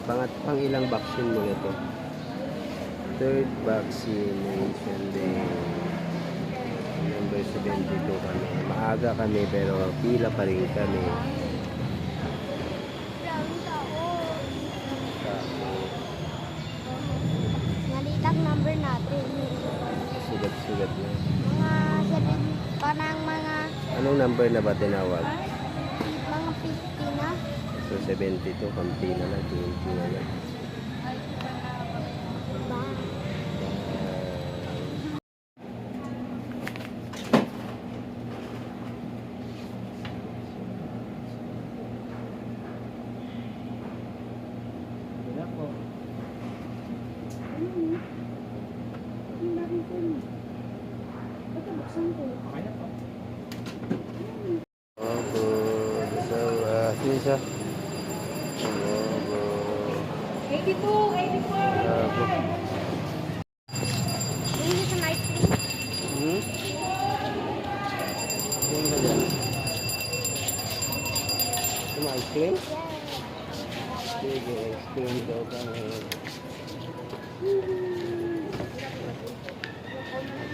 Pang ilang vaccine mo na to? Third vaccination day. Number 72 kami. Maaga kami pero pila pa rin kami. Nalitang number natin. Sugat-sugat na. Mga 7, parang mga... Anong number na ba tinawag? Mga 50 na. So 72, kampi na lang, 20 na lang. Ba? Wala po. Opo. So, kinsa? Opo. 82, 84. Opo. Hindi sa night cream. Hmm? Yung na dyan. Ito na ice cream? Sige, ice cream daw kami.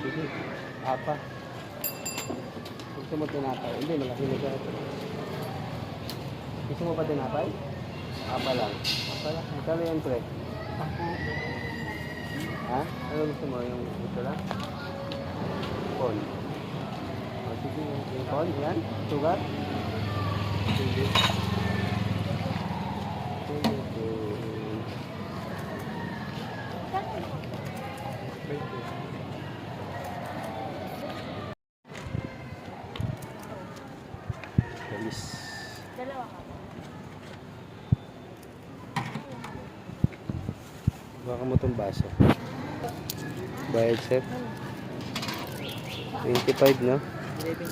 Sige, apa. Gusto mo tinapay? Hindi, malaki na ka. Gusto mo pa tinapay? Apa lang. Apa lang. Magkano yan, pre? Ha? Ano gusto mo? Yung ito lang? Corn. O, sige, yung corn, yan? Sugar? Sige. Galis. Dalawa ka. Baka mo itong baso. Bayad, sir? 25, no? 25.